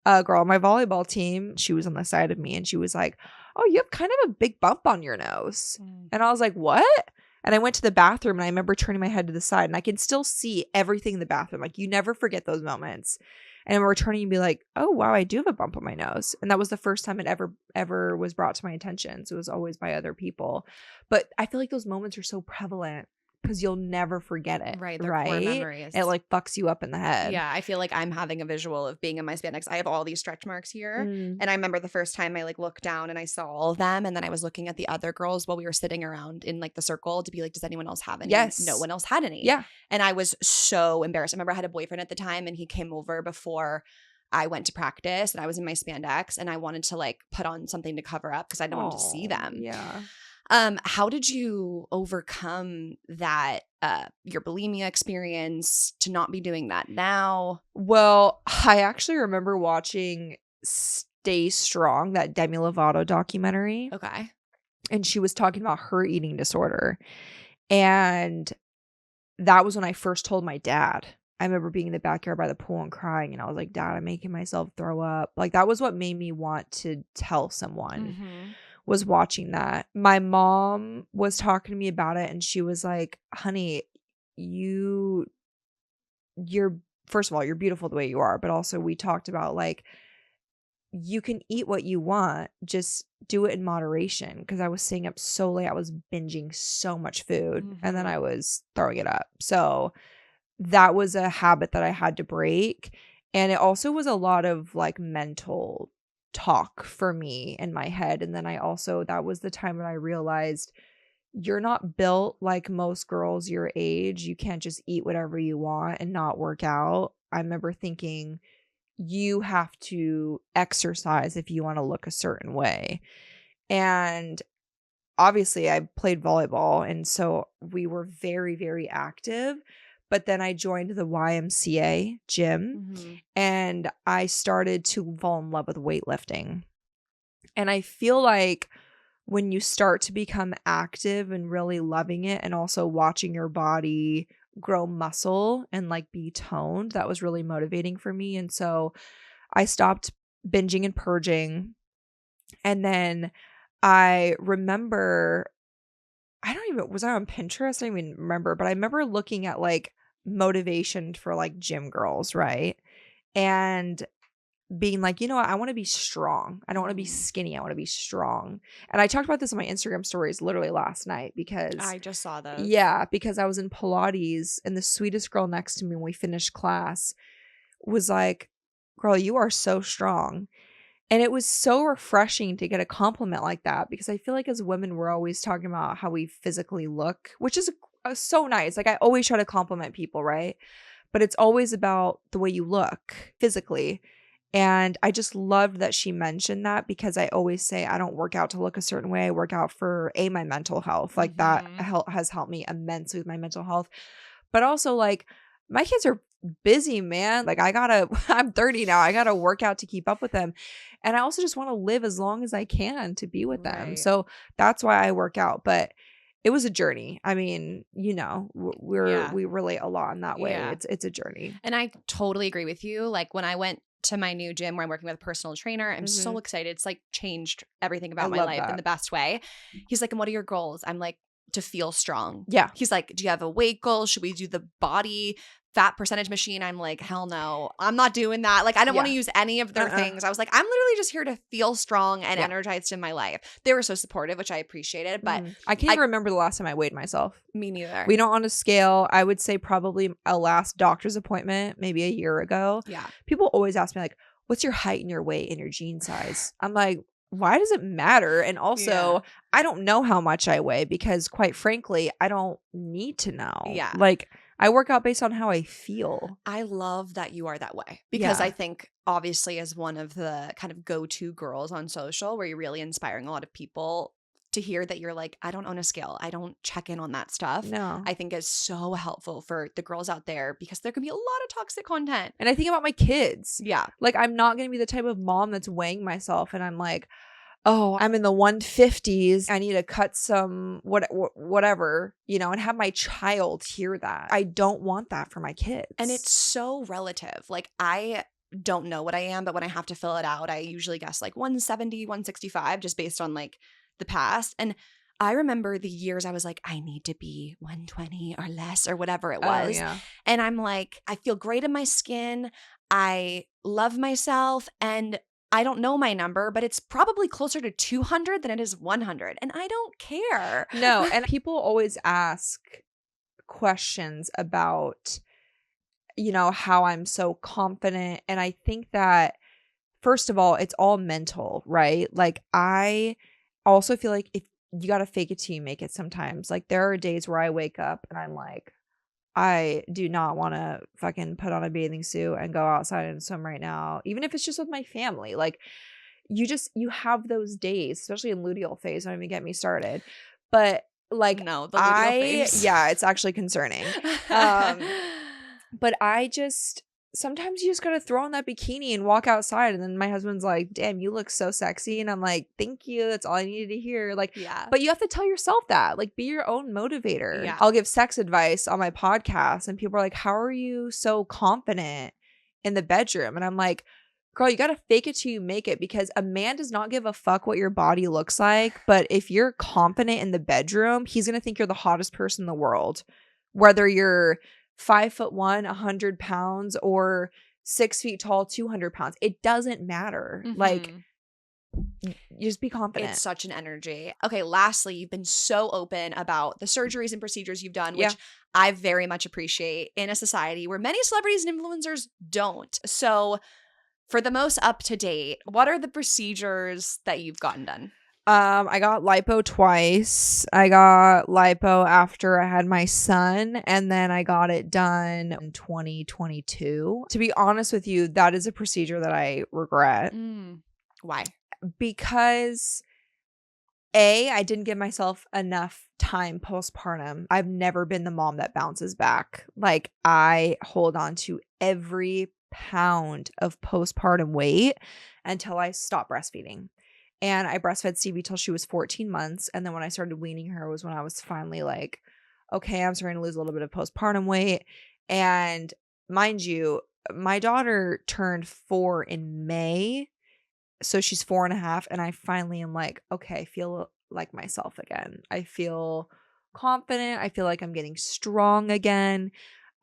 a girl on my volleyball team, she was on the side of me and she was like, "Oh, you have kind of a big bump on your nose." Mm. And I was like, "What?" And I went to the bathroom and I remember turning my head to the side and I can still see everything in the bathroom. Like you never forget those moments. And I remember turning and be like, "Oh, wow, I do have a bump on my nose." And that was the first time it ever was brought to my attention. So it was always by other people. But I feel like those moments are so prevalent because you'll never forget it. Right, they're core Right? memories. It like fucks you up in the head. Yeah, I feel like I'm having a visual of being in my spandex. I have all these stretch marks here. Mm. And I remember the first time I like looked down and I saw all of them. And then I was looking at the other girls while we were sitting around in like the circle to be like, does anyone else have any? Yes. No one else had any. Yeah. And I was so embarrassed. I remember I had a boyfriend at the time and he came over before I went to practice and I was in my spandex and I wanted to like put on something to cover up because I didn't want to see them. Yeah. How did you overcome that your bulimia experience to not be doing that now? Well, I actually remember watching Stay Strong, that Demi Lovato documentary, Okay. and she was talking about her eating disorder. And that was when I first told my dad. I remember being in the backyard by the pool and crying, and I was like, "Dad, I'm making myself throw up." Like that was what made me want to tell someone. Mhm. Was watching that. My mom was talking to me about it and she was like, "Honey, you're first of all, you're beautiful the way you are, but also we talked about like you can eat what you want, just do it in moderation." Because I was staying up so late, I was binging so much food and then Mhm. I was throwing it up. So that was a habit that I had to break. And it also was a lot of like mental talk for me in my head. And then that was the time when I realized you're not built like most girls your age. You can't just eat whatever you want and not work out. I remember thinking you have to exercise if you want to look a certain way. And obviously I played volleyball and so we were very, very active. But then I joined the YMCA gym Mhm. and I started to fall in love with weightlifting. And I feel like when you start to become active and really loving it and also watching your body grow muscle and like be toned, that was really motivating for me. And so I stopped binging and purging. And then I remember, was I on Pinterest? I don't even remember, but I remember looking at like motivation for like gym girls, right? And being like, you know what? I want to be strong. I don't want to be Mhm. skinny. I want to be strong. And I talked about this in my Instagram stories literally last night because, I just saw those. yeah, because I was in Pilates and the sweetest girl next to me when we finished class was like, "Girl, you are so strong." And it was so refreshing to get a compliment like that because I feel like as women, we're always talking about how we physically look, which is so nice. Like I always try to compliment people, right? But it's always about the way you look physically. And I just loved that she mentioned that because I always say I don't work out to look a certain way. I work out for my mental health. Like that Mhm. has helped me immensely with my mental health. But also like my kids are busy, man. Like I'm 30 now. I gotta work out to keep up with them. And I also just want to live as long as I can to be with them. Right. So that's why I work out. But it was a journey. I mean, Yeah. we relate a lot in that way. Yeah. It's a journey. And I totally agree with you. Like when I went to my new gym where I'm working with a personal trainer, I'm so Mhm. excited. It's like changed everything I about my love life in that. the best way. He's like, "And what are your goals?" I'm like, "To feel strong." Yeah. He's like, "Do you have a weight goal? Should we do the body fat percentage machine, I'm like, hell no, I'm not doing that. Like, I don't want to use any of their things. I was like, I'm literally just here to feel strong and energized in my life. They were so supportive, which I appreciated, but I can't even remember the last time I weighed myself. Me neither. We don't on a scale. I would say probably a last doctor's appointment, maybe a year ago. Yeah. People always ask me like, what's your height and your weight and your jean size? I'm like, why does it matter? And also, I don't know how much I weigh because quite frankly, I don't need to know. Yeah. Like, I work out based on how I feel. I love that you are that way because I think obviously as one of the kind of go-to girls on social where you're really inspiring a lot of people to hear that you're like, I don't own a scale. I don't check in on that stuff. No. I think is so helpful for the girls out there because there can be a lot of toxic content. And I think about my kids. Yeah. Like, I'm not going to be the type of mom that's weighing myself and I'm like, oh, I'm in the 150s. I need to cut some whatever, you know, and have my child hear that. I don't want that for my kids. And it's so relative. Like, I don't know what I am, but when I have to fill it out, I usually guess like 170, 165 just based on like the past. And I remember the years I was like, I need to be 120 or less or whatever it was. Oh, yeah. And I'm like, I feel great in my skin. I love myself. And I don't know my number, but it's probably closer to 200 than it is 100. And I don't care. No. And people always ask questions about, you know, how I'm so confident. And I think that, first of all, it's all mental, right? Like, I also feel like if you got to fake it till you make it sometimes. Like, there are days where I wake up and I'm like, I do not want to fucking put on a bathing suit and go outside and swim right now, even if it's just with my family. Like, you have those days, especially in luteal phase. Don't even get me started. But like, no, the luteal phase. Yeah, it's actually concerning. But sometimes you just gotta throw on that bikini and walk outside. And then my husband's like, damn, you look so sexy. And I'm like, thank you. That's all I needed to hear. Like, but you have to tell yourself that. Like, be your own motivator. Yeah. I'll give sex advice on my podcast and people are like, how are you so confident in the bedroom? And I'm like, girl, you gotta fake it till you make it, because a man does not give a fuck what your body looks like. But if you're confident in the bedroom, he's gonna think you're the hottest person in the world. Whether you're 5'1", 100 pounds, or 6 feet tall, 200 pounds. It doesn't matter. Like, you just be confident. It's such an energy. Okay, lastly, you've been so open about the surgeries and procedures you've done, which I very much appreciate in a society where many celebrities and influencers don't. So for the most up to date, what are the procedures that you've gotten done? I got lipo twice. I got lipo after I had my son, and then I got it done in 2022. To be honest with you, that is a procedure that I regret. Why? Because I didn't give myself enough time postpartum. I've never been the mom that bounces back. Like, I hold on to every pound of postpartum weight until I stop breastfeeding. And I breastfed Stevie till she was 14 months. And then when I started weaning her was when I was finally like, okay, I'm starting to lose a little bit of postpartum weight. And mind you, my daughter turned 4 in May. So she's 4.5. And I finally am like, okay, I feel like myself again. I feel confident. I feel like I'm getting strong again.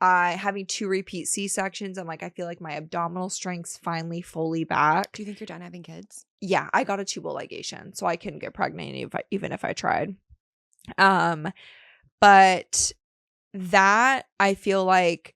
Having 2 repeat C-sections, I'm like, I feel like my abdominal strength's finally fully back. Do you think you're done having kids? Yeah, I got a tubal ligation, so I couldn't get pregnant even if I tried. But that, I feel like,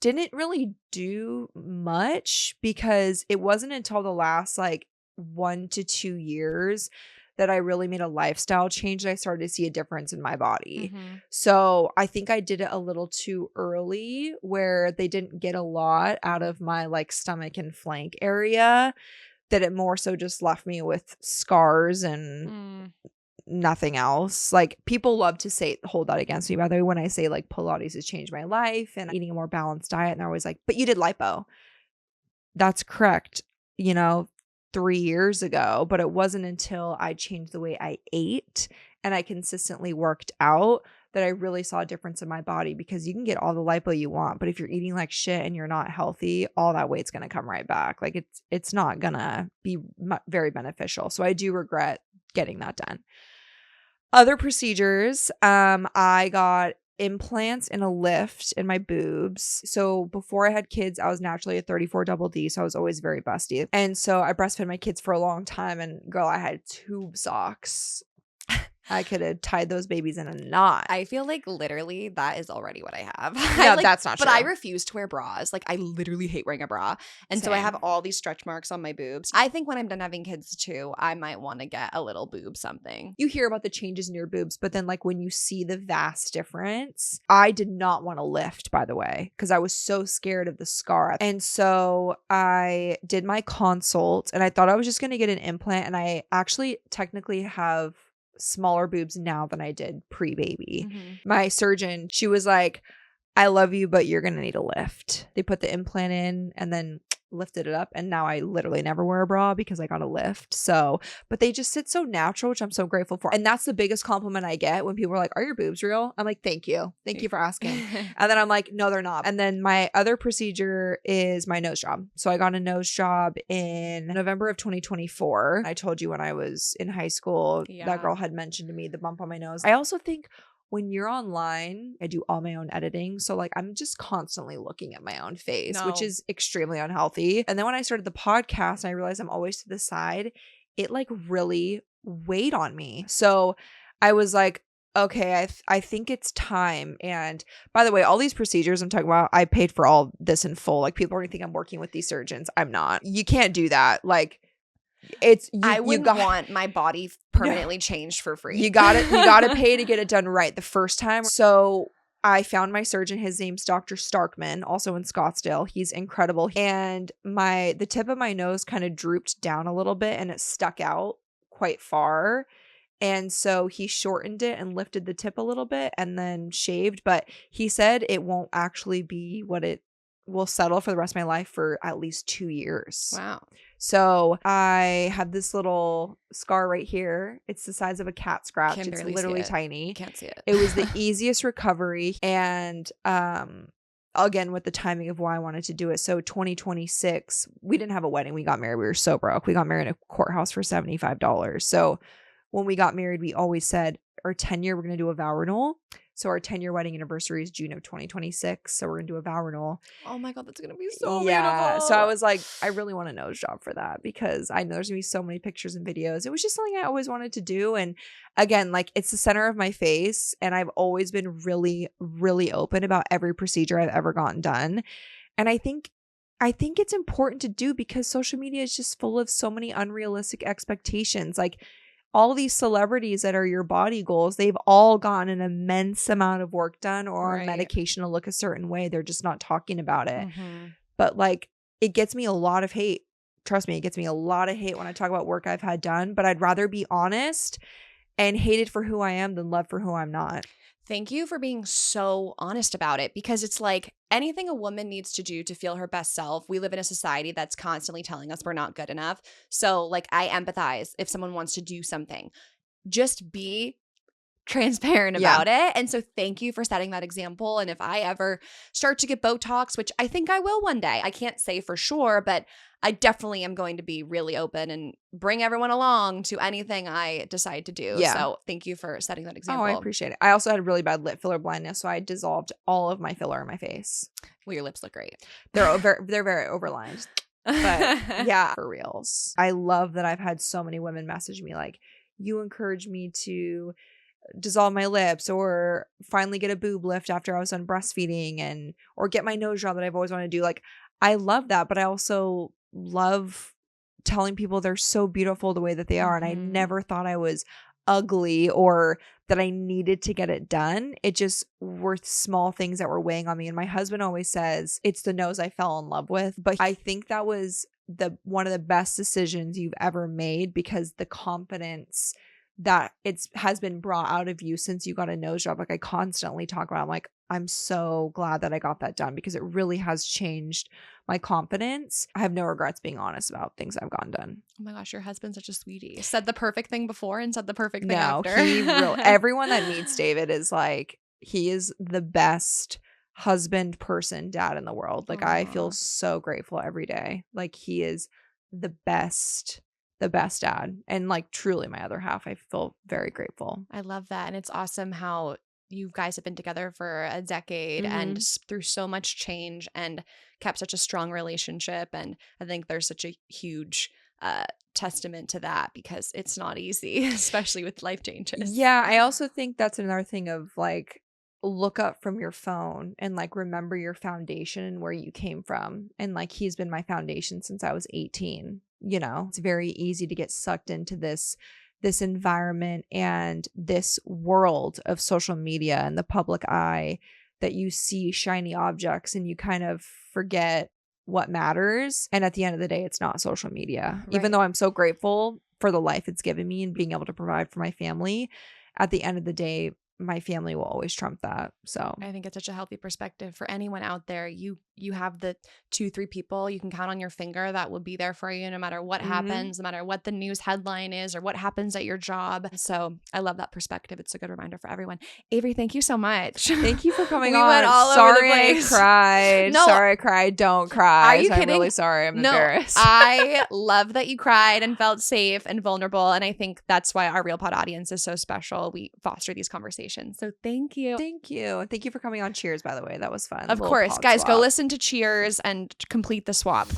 didn't really do much, because it wasn't until the last like 1 to 2 years that I really made a lifestyle change that I started to see a difference in my body. So I think I did it a little too early, where they didn't get a lot out of my like stomach and flank area, that it more so just left me with scars and nothing else. Like, people love to hold that against me, by the way, when I say like Pilates has changed my life and eating a more balanced diet. And they're always like, but you did lipo. That's correct. 3 years ago, but it wasn't until I changed the way I ate and I consistently worked out that I really saw a difference in my body. Because you can get all the lipo you want, but if you're eating like shit and you're not healthy, all that weight's going to come right back. Like, it's not going to be very beneficial. So I do regret getting that done. Other procedures, I got implants and a lift in my boobs. So before I had kids, I was naturally a 34 double D, so I was always very busty. And so I breastfed my kids for a long time, and girl, I had tube socks. I could have tied those babies in a knot. I feel like literally that is already what I have. No, that's not true. But I refuse to wear bras. Like I literally hate wearing a bra. And so I have all these stretch marks on my boobs. I think when I'm done having kids too, I might want to get a little boob something. You hear about the changes in your boobs, but then like when you see the vast difference, I did not want to lift, by the way, because I was so scared of the scar. And so I did my consult and I thought I was just going to get an implant. And I actually technically have smaller boobs now than I did pre-baby. My surgeon, she was like, I love you, but you're going to need a lift. They put the implant in and then lifted it up. And now I literally never wear a bra because I got a lift. So, but they just sit so natural, which I'm so grateful for. And that's the biggest compliment I get when people are like, are your boobs real? I'm like, thank you. Thank you for asking. And then I'm like, no, they're not. And then my other procedure is my nose job. So I got a nose job in November of 2024. I told you when I was in high school, that girl had mentioned to me the bump on my nose. I also think when you're online, I do all my own editing. So like I'm just constantly looking at my own face, which is extremely unhealthy. And then when I started the podcast and I realized I'm always to the side, it like really weighed on me. So I was like, okay, I think it's time. And by the way, all these procedures I'm talking about, I paid for all this in full. Like people are gonna think I'm working with these surgeons. I'm not. You can't do that. Like I wouldn't want my body permanently changed for free. You got to pay to get it done right the first time. So I found my surgeon. His name's Dr. Starkman, also in Scottsdale. He's incredible. And the tip of my nose kind of drooped down a little bit and it stuck out quite far. And so he shortened it and lifted the tip a little bit and then shaved. But he said it won't actually be what it will settle for the rest of my life for at least 2 years. Wow. So I have this little scar right here. It's the size of a cat scratch. It's literally tiny. Can't see it. It was the easiest recovery. And again, with the timing of why I wanted to do it. So 2026, we didn't have a wedding. We got married. We were so broke. We got married in a courthouse for $75. So when we got married, we always said our 10-year, we're going to do a vow renewal. So our 10-year wedding anniversary is June of 2026. So we're going to do a vow renewal. Oh my God, that's going to be so beautiful. So I was like, I really want a nose job for that because I know there's going to be so many pictures and videos. It was just something I always wanted to do. And again, like it's the center of my face. And I've always been really, really open about every procedure I've ever gotten done. And I think it's important to do because social media is just full of so many unrealistic expectations. Like all these celebrities that are your body goals, they've all gotten an immense amount of work done or on medication to look a certain way. They're just not talking about it. But like, it gets me a lot of hate. Trust me, it gets me a lot of hate when I talk about work I've had done, but I'd rather be honest and hated for who I am than loved for who I'm not. Thank you for being so honest about it because it's like anything a woman needs to do to feel her best self. We live in a society that's constantly telling us we're not good enough. So like I empathize if someone wants to do something. Just be transparent about it. And so thank you for setting that example. And if I ever start to get Botox, which I think I will one day, I can't say for sure, but I definitely am going to be really open and bring everyone along to anything I decide to do. So thank you for setting that example. Oh, I appreciate it. I also had really bad lip filler blindness, so I dissolved all of my filler in my face. Well, your lips look great. They're very overlined. But yeah, for reals. I love that I've had so many women message me like, you encouraged me to dissolve my lips or finally get a boob lift after I was done breastfeeding or get my nose job that I've always wanted to do. Like, I love that, but I also love telling people they're so beautiful the way that they are. And I never thought I was ugly or that I needed to get it done. It just were small things that were weighing on me. And my husband always says it's the nose I fell in love with. But I think that was one of the best decisions you've ever made because the confidence that has been brought out of you since you got a nose job. Like I constantly talk about, I'm like, I'm so glad that I got that done because it really has changed my confidence. I have no regrets being honest about things I've gotten done. Oh my gosh, your husband's such a sweetie. Said the perfect thing before and said the perfect thing after. Everyone that meets David is like, he is the best husband, person, dad in the world. Like I feel so grateful every day. Like he is the best dad and like truly my other half. I feel very grateful. I love that. And it's awesome how you guys have been together for a decade and through so much change and kept such a strong relationship. And I think there's such a huge testament to that because it's not easy, especially with life changes. Yeah, I also think that's another thing of like, look up from your phone and like remember your foundation and where you came from. And like, he's been my foundation since I was 18. You know, it's very easy to get sucked into this environment and this world of social media and the public eye, that you see shiny objects and you kind of forget what matters. And at the end of the day, it's not social media. Right. Even though I'm so grateful for the life it's given me and being able to provide for my family, at the end of the day, my family will always trump that. So I think it's such a healthy perspective for anyone out there. You have the 2-3 people you can count on your finger that will be there for you no matter what happens, no matter what the news headline is or what happens at your job. So I love that perspective. It's a good reminder for everyone. Avery, thank you so much. Thank you for coming we on. went all sorry over the place. I cried. No. Sorry I cried. Don't cry. Are you kidding? I'm really sorry. I'm embarrassed. I love that you cried and felt safe and vulnerable. And I think that's why our Real Pod audience is so special. We foster these conversations. So thank you. Thank you. Thank you for coming on. Cheers, by the way. That was fun. Of course. Guys, go listen to Cheers and complete the swap.